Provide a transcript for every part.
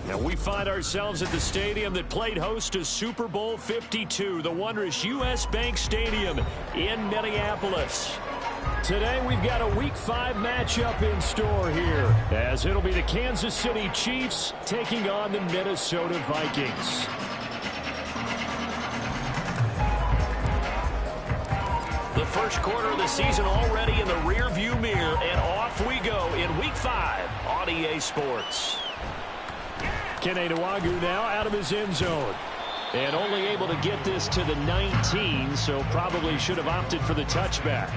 Now we find ourselves at the stadium that played host to Super Bowl 52, the wondrous U.S. Bank Stadium in Minneapolis. Today we've got a Week 5 matchup in store here, as it'll be the Kansas City Chiefs taking on the Minnesota Vikings. The first quarter of the season already in the rearview mirror, and off we go in Week 5 on EA Sports. Kene Nwangwu now out of his end zone. And only able to get this to the 19, so probably should have opted for the touchback.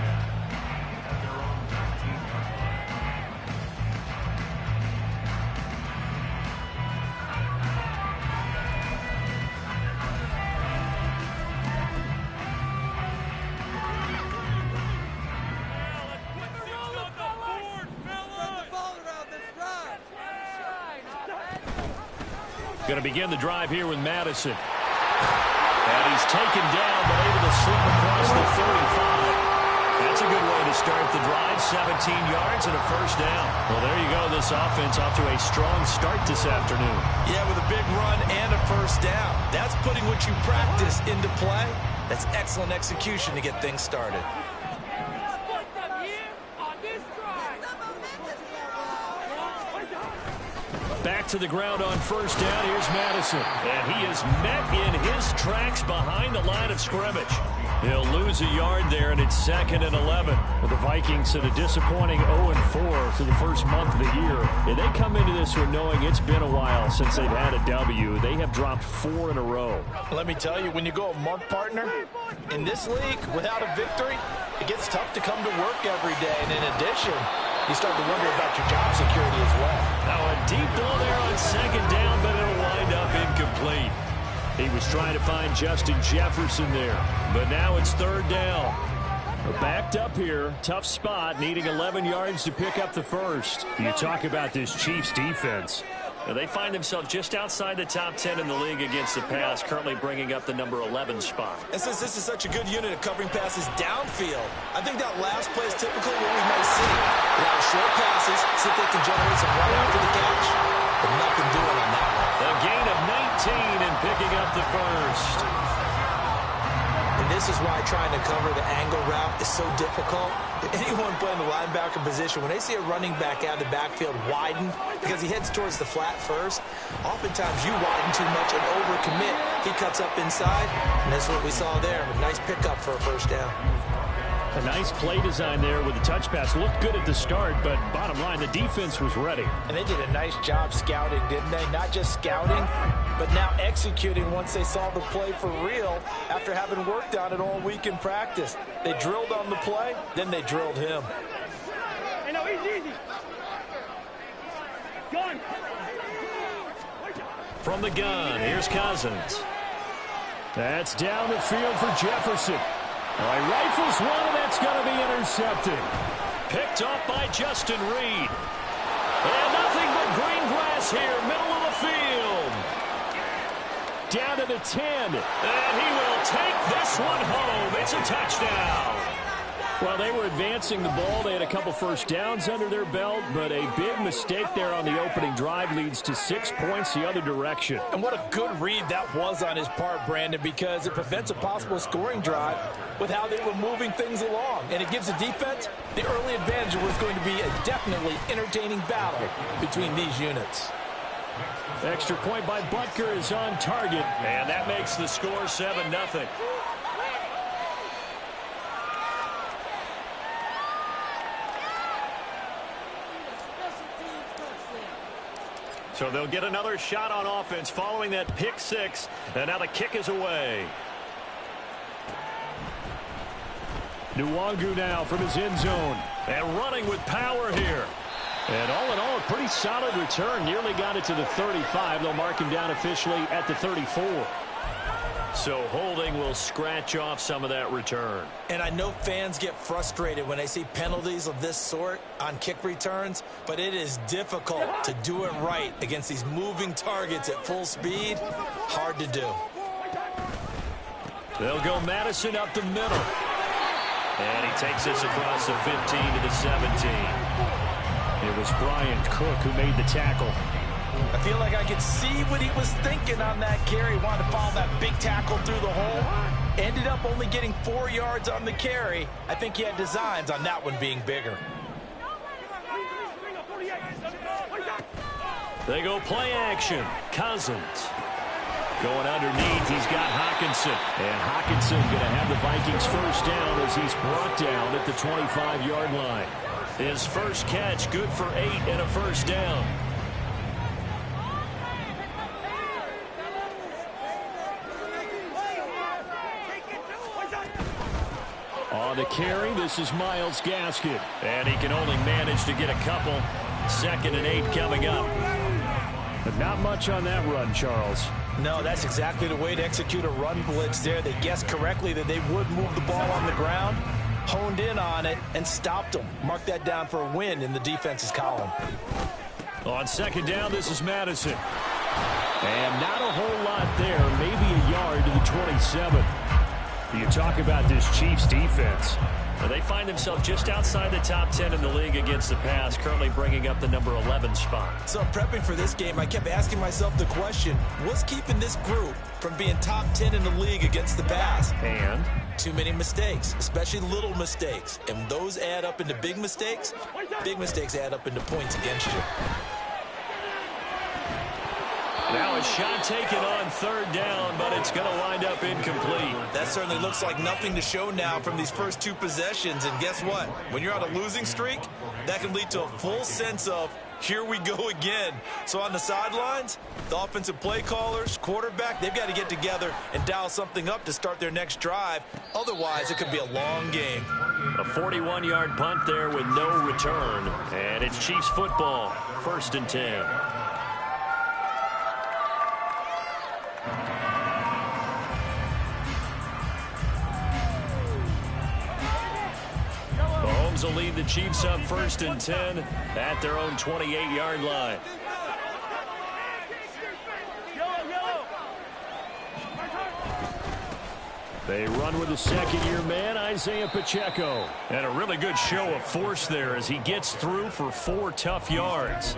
Going to begin the drive here with Madison. And he's taken down, but able to slip across the 35. That's a good way to start the drive. 17 yards and a first down. Well, there you go. This offense off to a strong start this afternoon. Yeah, with a big run and a first down. That's putting what you practice into play. That's excellent execution to get things started. Back to the ground on first down. Here's Madison. And he is met in his tracks behind the line of scrimmage. He'll lose a yard there, and it's 2nd and 11. Well, the Vikings at a disappointing 0-4 through the first month of the year. And they come into this one knowing it's been a while since they've had a W. They have dropped 4 in a row. Let me tell you, when you go a month, partner, in this league, without a victory, it gets tough to come to work every day. And in addition, you start to wonder about your job security as well. Now a deep ball there on 2nd down, but it'll wind up incomplete. He was trying to find Justin Jefferson there, but now it's 3rd down. We're backed up here, tough spot, needing 11 yards to pick up the first. You talk about this Chiefs defense. Now they find themselves just outside the top 10 in the league against the pass, currently bringing up the number 11 spot. And since this is such a good unit of covering passes downfield, I think that last play is typically what we may see. A lot of short passes, see if they can generate some run after the catch, but nothing doing on that one. A gain of 19 and picking up the first. And this is why trying to cover the angle route is so difficult. Anyone playing the linebacker position, when they see a running back out of the backfield widen because he heads towards the flat first, oftentimes you widen too much and overcommit. He cuts up inside, and that's what we saw there. A nice pickup for a first down. A nice play design there with the touch pass. Looked good at the start, but bottom line, the defense was ready. And they did a nice job scouting, didn't they? Not just scouting, but now executing once they saw the play for real after having worked on it all week in practice. They drilled on the play, then they drilled him. Hey, no, easy. Gun. From the gun, here's Cousins. That's down the field for Jefferson. All right, rifles one, and that's going to be intercepted. Picked up by Justin Reed. And nothing but green grass here, middle of the field. Down to the 10. And he will take this one home. It's a touchdown. Well, they were advancing the ball. They had a couple first downs under their belt, but a big mistake there on the opening drive leads to 6 points the other direction. And what a good read that was on his part, Brandon, because it prevents a possible scoring drive with how they were moving things along. And it gives the defense the early advantage. It was going to be a definitely entertaining battle between these units. Extra point by Butker is on target, and that makes the score 7-0. So they'll get another shot on offense following that pick six. And now the kick is away. Nwangwu now from his end zone. And running with power here. And all in all, a pretty solid return. Nearly got it to the 35. They'll mark him down officially at the 34. So holding will scratch off some of that return. And I know fans get frustrated when they see penalties of this sort on kick returns, but it is difficult to do it right against these moving targets at full speed. Hard to do. They'll go Madison up the middle. And he takes this across the 15 to the 17. It was Bryant Cook who made the tackle. I feel like I could see what he was thinking on that carry. Wanted to follow that big tackle through the hole. Ended up only getting 4 yards on the carry. I think he had designs on that one being bigger. They go play action. Cousins. Going underneath, he's got Hockenson. And Hockenson going to have the Vikings first down as he's brought down at the 25-yard line. His first catch, good for 8 and a first down. On the carry, this is Myles Gaskin. And he can only manage to get a couple. 2nd and 8 coming up. But not much on that run, Charles. No, that's exactly the way to execute a run blitz there. They guessed correctly that they would move the ball on the ground, honed in on it, and stopped them. Mark that down for a win in the defense's column. On 2nd down, this is Madison. And not a whole lot there, maybe a yard to the 27. You talk about this Chiefs defense. Well, they find themselves just outside the top 10 in the league against the pass, currently bringing up the number 11 spot. So prepping for this game, I kept asking myself the question, what's keeping this group from being top 10 in the league against the pass? And? Too many mistakes, especially little mistakes. And those add up into big mistakes add up into points against you. Now a shot taken on 3rd down, but it's going to wind up incomplete. That certainly looks like nothing to show now from these first 2 possessions. And guess what? When you're on a losing streak, that can lead to a full sense of, here we go again. So on the sidelines, the offensive play callers, quarterback, they've got to get together and dial something up to start their next drive. Otherwise, it could be a long game. A 41-yard punt there with no return. And it's Chiefs football, 1st and 10. Mahomes will lead the Chiefs up 1st and 10 at their own 28-yard line. They run with the 2nd-year man, Isaiah Pacheco. And a really good show of force there as he gets through for 4 tough yards.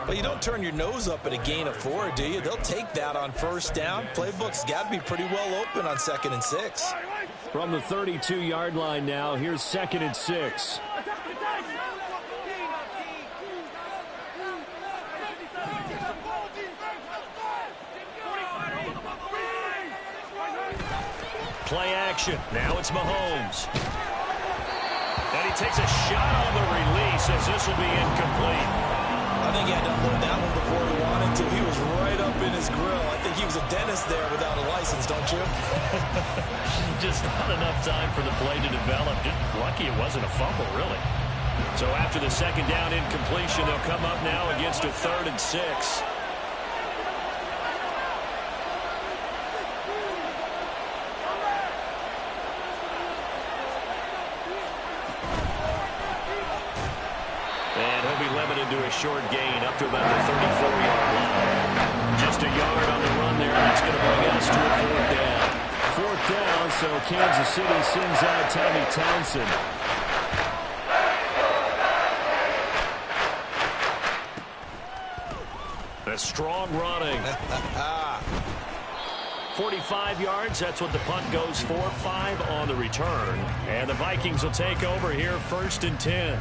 But you don't turn your nose up at a gain of 4, do you? They'll take that on 1st down. Playbook's got to be pretty well open on 2nd and 6. From the 32-yard line now, here's 2nd and 6. Play action. Now it's Mahomes. And he takes a shot on the release as this will be incomplete. I think he had to unload that one before he wanted to. He was right up in his grill. I think he was a dentist there without a license, don't you? Just not enough time for the play to develop. Just lucky it wasn't a fumble, really. So after the 2nd down incompletion, they'll come up now against a 3rd and 6. To a short gain up to about the 34-yard line. Just a yard on the run there. That's going to bring us to a 4th down. 4th down, so Kansas City sends out Tommy Townsend. A strong running. 45 yards, that's what the punt goes for. 5 on the return. And the Vikings will take over here 1st and 10.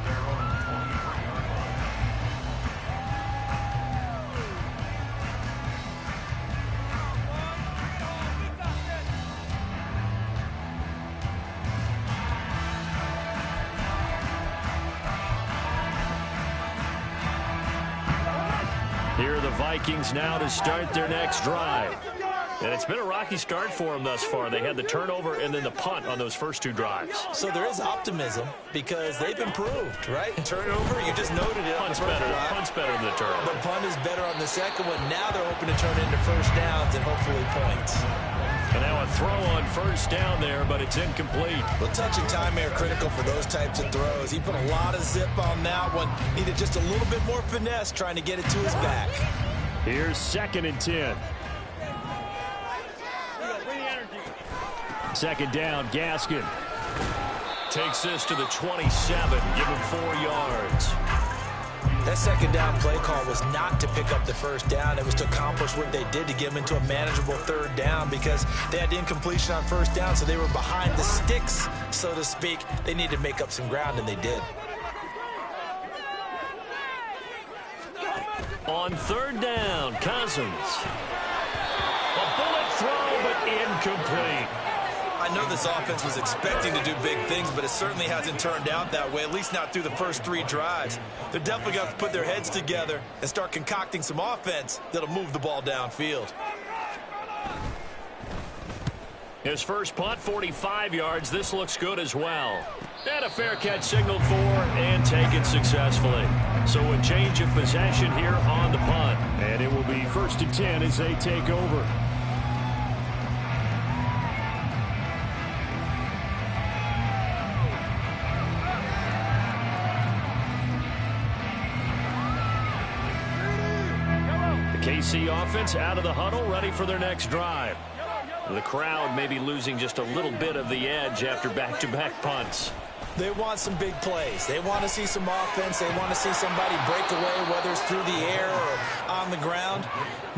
Here are the Vikings now to start their next drive. And it's been a rocky start for them thus far. They had the turnover and then the punt on those first 2 drives. So there is optimism because they've improved, right? Turnover, you just noted it. Punt's better than the turnover. The punt is better on the second one. Now they're hoping to turn into 1st downs and hopefully points. And now a throw on 1st down there, but it's incomplete. Well, touch and time are critical for those types of throws. He put a lot of zip on that one. Needed just a little bit more finesse trying to get it to his back. Here's 2nd and 10. 2nd down, Gaskin. Takes this to the 27. Give him 4 yards. That second down play call was not to pick up the first down. It was to accomplish what they did, to get them into a manageable third down, because they had incompletion on first down, so they were behind the sticks, so to speak. They needed to make up some ground, and they did. On third down, Cousins. A bullet throw, but incomplete. I know this offense was expecting to do big things, but it certainly hasn't turned out that way, at least not through the first 3 drives. They're definitely going to put their heads together and start concocting some offense that'll move the ball downfield. His first punt, 45 yards. This looks good as well. And a fair catch signaled for and taken successfully. So a change of possession here on the punt. And it will be 1st and 10 as they take over. KC offense out of the huddle, ready for their next drive. The crowd may be losing just a little bit of the edge after back-to-back punts. They want some big plays. They want to see some offense. They want to see somebody break away, whether it's through the air or on the ground.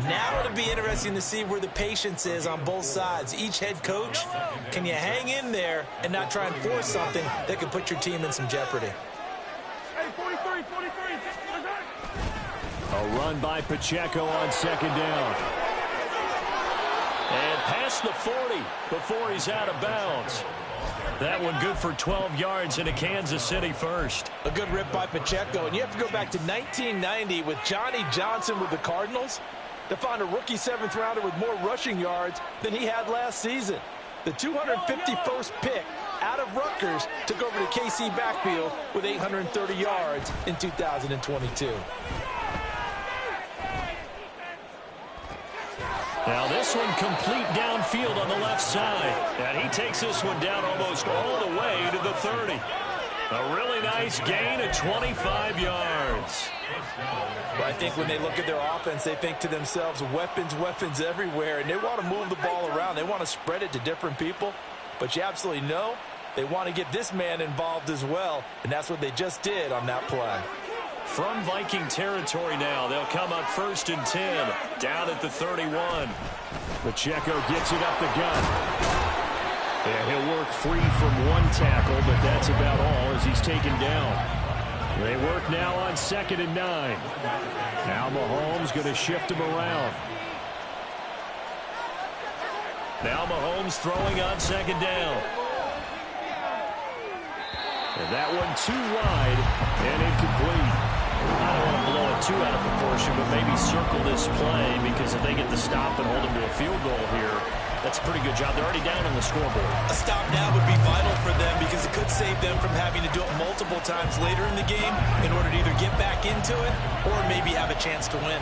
Now it'll be interesting to see where the patience is on both sides. Each head coach, can you hang in there and not try and force something that could put your team in some jeopardy? Hey, 43. A run by Pacheco on second down. And past the 40 before he's out of bounds. That one good for 12 yards in a Kansas City first. A good rip by Pacheco. And you have to go back to 1990 with Johnny Johnson with the Cardinals to find a rookie 7th rounder with more rushing yards than he had last season. The 251st pick out of Rutgers took over the KC backfield with 830 yards in 2022. Now this one complete downfield on the left side. And he takes this one down almost all the way to the 30. A really nice gain of 25 yards. But I think when they look at their offense, they think to themselves, weapons everywhere. And they want to move the ball around. They want to spread it to different people. But you absolutely know they want to get this man involved as well. And that's what they just did on that play. From Viking territory now, they'll come up 1st and 10, down at the 31. Pacheco gets it up the gut. Yeah, he'll work free from one tackle, but that's about all as he's taken down. They work now on 2nd and 9. Now Mahomes going to shift him around. Now Mahomes throwing on 2nd down. And that one too wide and incomplete. I don't want to blow it too out of proportion, but maybe circle this play, because if they get the stop and hold them to a field goal here, that's a pretty good job. They're already down on the scoreboard. A stop now would be vital for them, because it could save them from having to do it multiple times later in the game in order to either get back into it or maybe have a chance to win.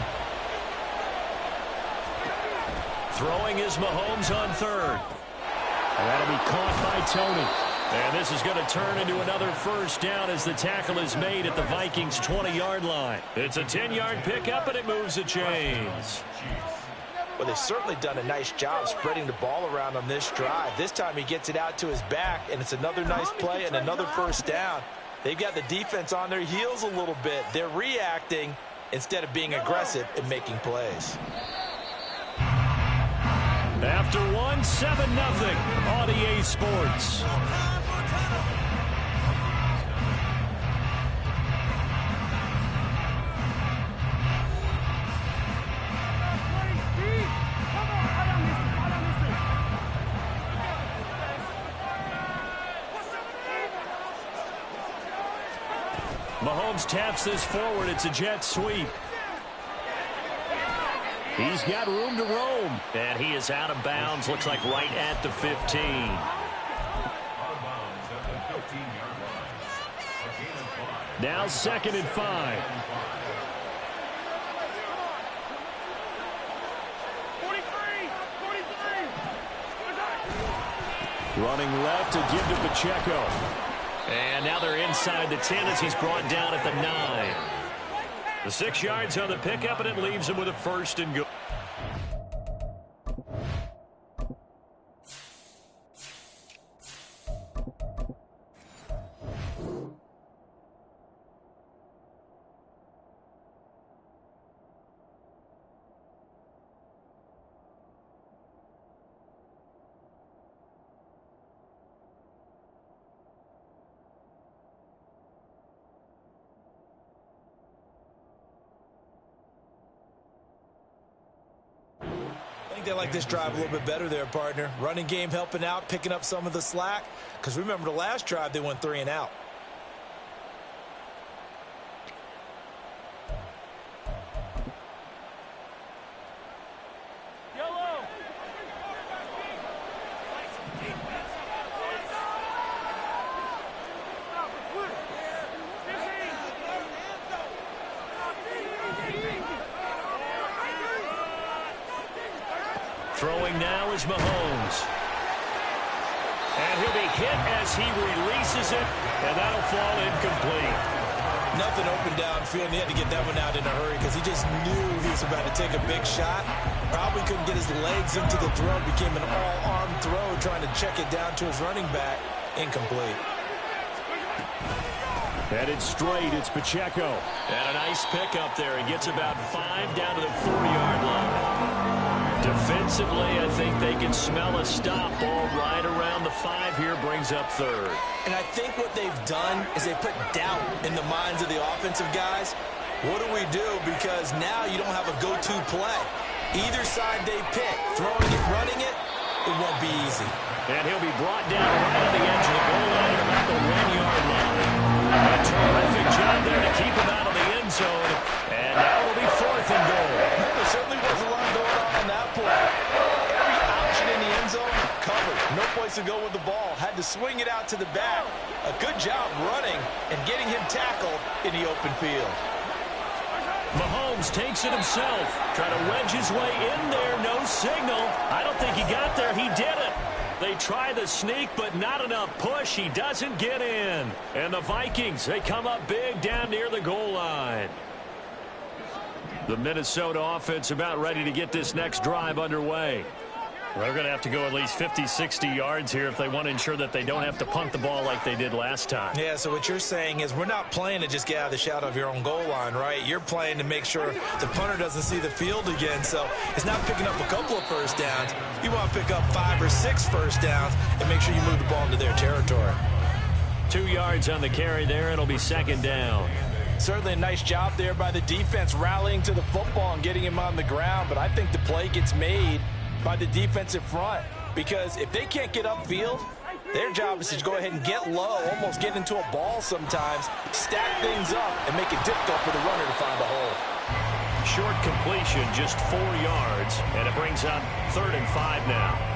Throwing is Mahomes on 3rd. And that'll be caught by Tony. And this is going to turn into another 1st down as the tackle is made at the Vikings' 20-yard line. It's a 10-yard pickup, and it moves the chains. Well, they've certainly done a nice job spreading the ball around on this drive. This time he gets it out to his back, and it's another nice play and another 1st down. They've got the defense on their heels a little bit. They're reacting instead of being aggressive and making plays. After 1, 7-0 on EA Sports. Mahomes taps this forward. It's a jet sweep. He's got room to roam. And he is out of bounds. Looks like right at the 15. Now 2nd and 5. 43. Running left to give to Pacheco. And now they're inside the 10 as he's brought down at the 9. The 6 yards on the pickup, and it leaves him with a 1st and goal. think they like this drive a little bit better there, partner. Running game helping out, picking up some of the slack. Because remember, the last drive, they went 3 and out. Throwing now is Mahomes. And he'll be hit as he releases it, and that'll fall incomplete. Nothing open downfield, and he had to get that one out in a hurry because he just knew he was about to take a big shot. Probably couldn't get his legs into the throw. Became an all-arm throw, trying to check it down to his running back. Incomplete. Headed straight, it's Pacheco. And a nice pickup there. He gets about 5 down to the 4-yard line. Defensively, I think they can smell a stop. Ball right around the 5 here, brings up 3rd. And I think what they've done is they put doubt in the minds of the offensive guys. What do we do? Because now you don't have a go-to play. Either side they pick, throwing it, running it, it won't be easy. And he'll be brought down right on the edge of the goal line at about the 1-yard line. A terrific job there to keep him out of the end zone. And now it'll be 4th and goal. There certainly was a lot going on that play. Every option in the end zone covered. No place to go with the ball. Had to swing it out to the back. A good job running and getting him tackled in the open field. Mahomes takes it himself. Trying to wedge his way in there. No signal. I don't think he got there. He did it. They try the sneak, but not enough push. He doesn't get in. And the Vikings, they come up big down near the goal line. The Minnesota offense about ready to get this next drive underway. They're going to have to go at least 50, 60 yards here if they want to ensure that they don't have to punt the ball like they did last time. Yeah, so what you're saying is we're not playing to just get out of the shadow of your own goal line, right? You're playing to make sure the punter doesn't see the field again. So it's not picking up a couple of first downs. You want to pick up 5 or 6 first downs and make sure you move the ball into their territory. 2 yards on the carry there. It'll be 2nd down. Certainly a nice job there by the defense rallying to the football and getting him on the ground. But I think the play gets made by the defensive front, because if they can't get upfield, their job is to go ahead and get low, almost get into a ball sometimes, stack things up, and make it difficult for the runner to find a hole. Short completion, just 4 yards, and it brings up 3rd and 5 now.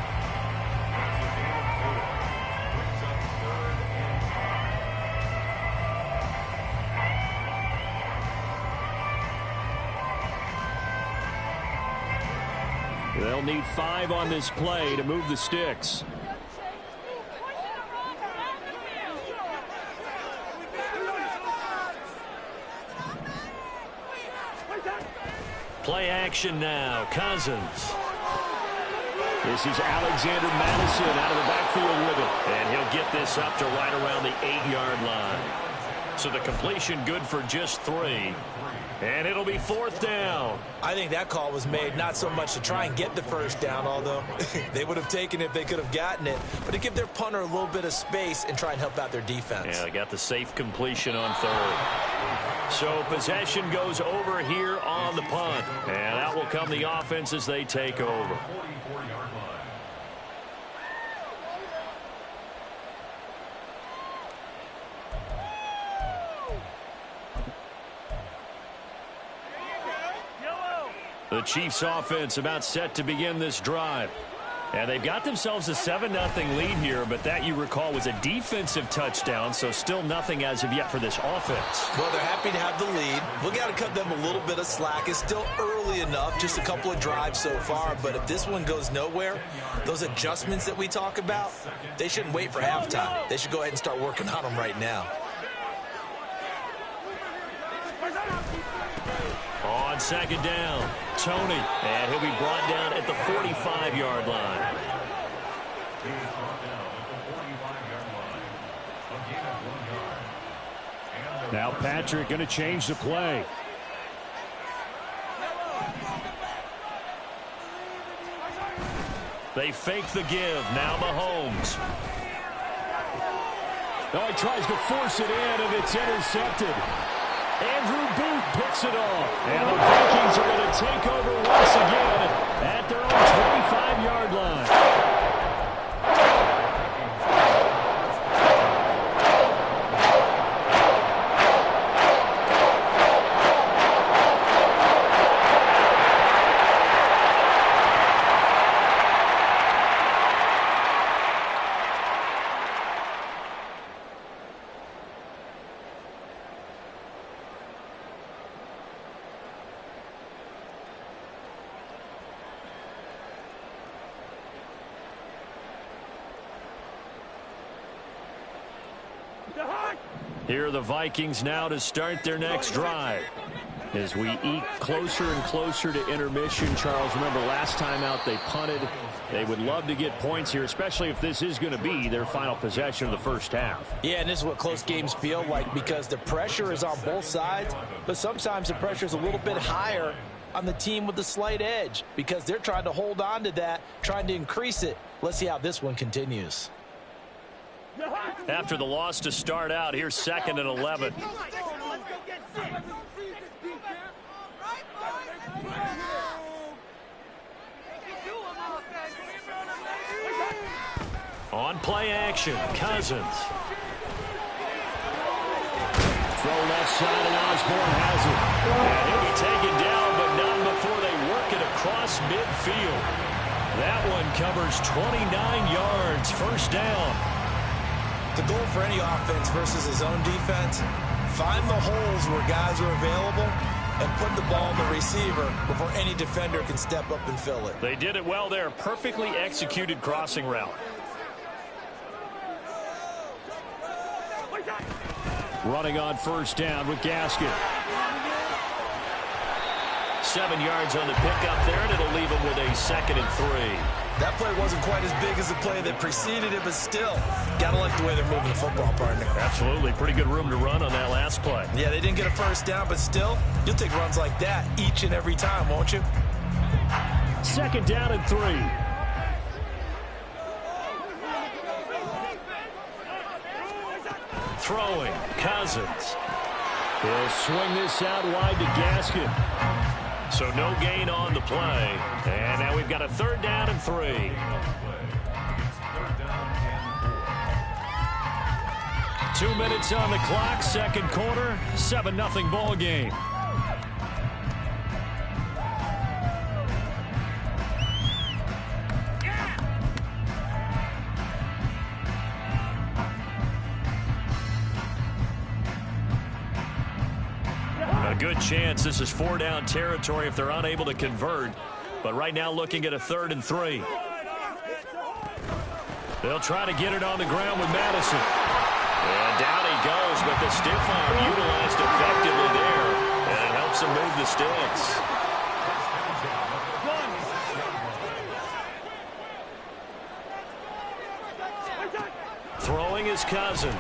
They'll need 5 on this play to move the sticks. Play action now. Cousins. This is Alexander Madison out of the backfield with it. And he'll get this up to right around the 8-yard line. So the completion good for just 3. And it'll be 4th down. I think that call was made not so much to try and get the first down, although they would have taken it if they could have gotten it, but to give their punter a little bit of space and try and help out their defense. Yeah, they got the safe completion on 3rd. So possession goes over here on the punt. And out will come the offense as they take over. The Chiefs offense about set to begin this drive. And they've got themselves a 7-0 lead here, but that, you recall, was a defensive touchdown, so still nothing as of yet for this offense. Well, they're happy to have the lead. We've got to cut them a little bit of slack. It's still early enough, just a couple of drives so far, but if this one goes nowhere, those adjustments that we talk about, they shouldn't wait for halftime. They should go ahead and start working on them right now. On 2nd down, Tony, and he'll be brought down at the 45-yard line. Now Patrick going to change the play. They fake the give. Now Mahomes. Oh, he tries to force it in, and it's intercepted. Andrew Booth picks it off. And the Vikings are going to take over once again at their own 25-yard line. Here are the Vikings now to start their next drive. As we eke closer and closer to intermission, Charles, remember last time out they punted. They would love to get points here, especially if this is going to be their final possession of the first half. Yeah, and this is what close games feel like because the pressure is on both sides, but sometimes the pressure is a little bit higher on the team with the slight edge because they're trying to hold on to that, trying to increase it. Let's see how this one continues. After the loss to start out, here's 2nd and 11. On play action, Cousins. Throw left side, and Osborne has it. And he'll be taken down, but not before they work it across midfield. That one covers 29 yards, first down. The goal for any offense versus his own defense, find the holes where guys are available and put the ball in the receiver before any defender can step up and fill it. They did it well there. Perfectly executed crossing route. Running on first down with Gaskin. 7 yards on the pickup there, and it'll leave him with a 2nd and 3. That play wasn't quite as big as the play that preceded it, but still, gotta like the way they're moving the football, partner. Absolutely. Pretty good room to run on that last play. Yeah, they didn't get a first down, but still, you'll take runs like that each and every time, won't you? 2nd down and 3. Throwing, Cousins. He'll swing this out wide to Gaskin. So no gain on the play. And now we've got a 3rd down and 3. Two minutes on the clock, second quarter, 7-0 ball game. A good chance this is 4-down territory if they're unable to convert. But right now looking at a 3rd and 3. They'll try to get it on the ground with Madison. And down he goes, but the stiff arm utilized effectively there. And it helps him move the sticks. Throwing is Cousins.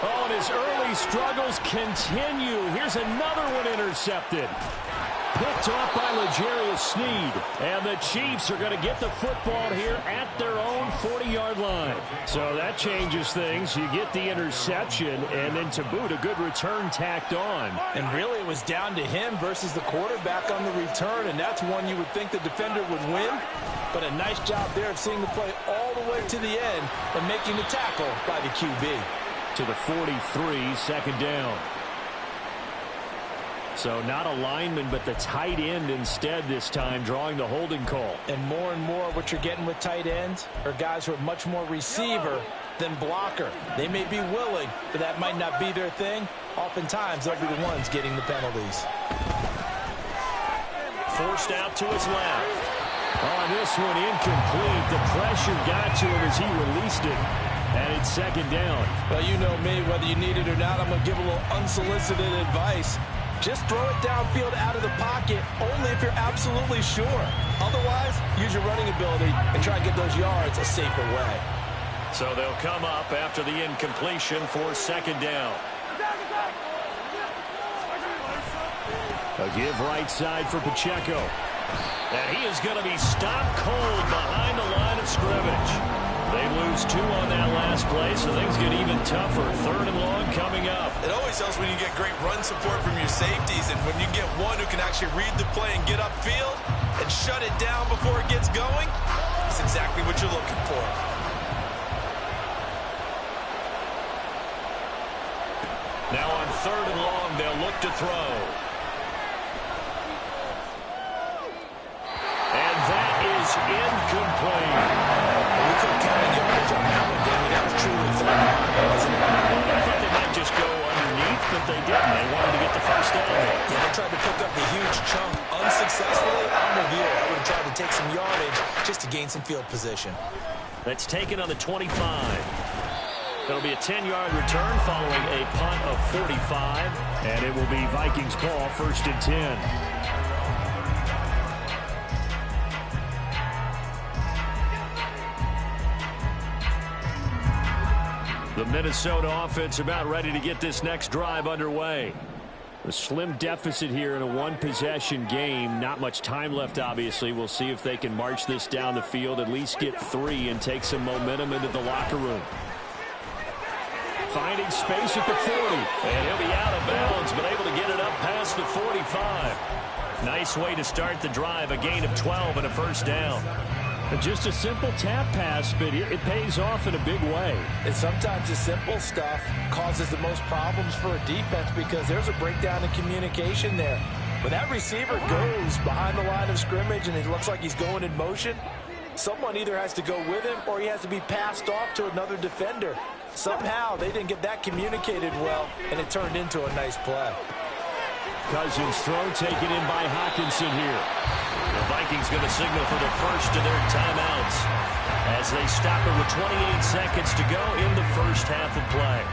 Oh, and his early struggles continue. Here's another one intercepted. Picked off by L'Jarius Sneed. And the Chiefs are going to get the football here at their own 40-yard line. So that changes things. You get the interception, and then to boot, a good return tacked on. And really, it was down to him versus the quarterback on the return, and that's one you would think the defender would win. But a nice job there of seeing the play all the way to the end and making the tackle by the QB. To the 43, 2nd down. So not a lineman, but the tight end instead this time, drawing the holding call. And more what you're getting with tight ends are guys who are much more receiver than blocker. They may be willing, but that might not be their thing. Oftentimes, they'll be the ones getting the penalties. Forced out to his left. On this one, incomplete. The pressure got to him as he released it. And it's 2nd down. Well, you know me, whether you need it or not, I'm going to give a little unsolicited advice. Just throw it downfield out of the pocket, only if you're absolutely sure. Otherwise, use your running ability and try and get those yards a safer way. So they'll come up after the incompletion for 2nd down. A give right side for Pacheco. And he is going to be stopped cold behind the line of scrimmage. They lose 2 on that last play, so things get even tougher. 3rd and long coming up. It always helps when you get great run support from your safeties, and when you get one who can actually read the play and get upfield and shut it down before it gets going, that's exactly what you're looking for. Now on 3rd and long, they'll look to throw. And that is incomplete. We couldn't count on yardage on that one, Danny. That was truly 3rd and long, wasn't it? I thought they might just go underneath, but they didn't. They wanted to get the first down. Yeah, they tried to pick up the huge chunk unsuccessfully. I'm with you. I would have tried to take some yardage just to gain some field position. That's taken on the 25. It'll be a 10-yard return following a punt of 45, and it will be Vikings ball, 1st and 10. The Minnesota offense about ready to get this next drive underway. A slim deficit here in a one-possession game. Not much time left, obviously. We'll see if they can march this down the field, at least get 3, and take some momentum into the locker room. Finding space at the 40, and he'll be out of bounds, but able to get it up past the 45. Nice way to start the drive, a gain of 12 and a first down. Just a simple tap pass, but it pays off in a big way. And sometimes the simple stuff causes the most problems for a defense because there's a breakdown in communication there. When that receiver goes behind the line of scrimmage and it looks like he's going in motion, someone either has to go with him or he has to be passed off to another defender. Somehow they didn't get that communicated well, and it turned into a nice play. Cousins throw taken in by Hawkinson here. The Vikings going to signal for the first of their timeouts as they stop it with 28 seconds to go in the first half of play.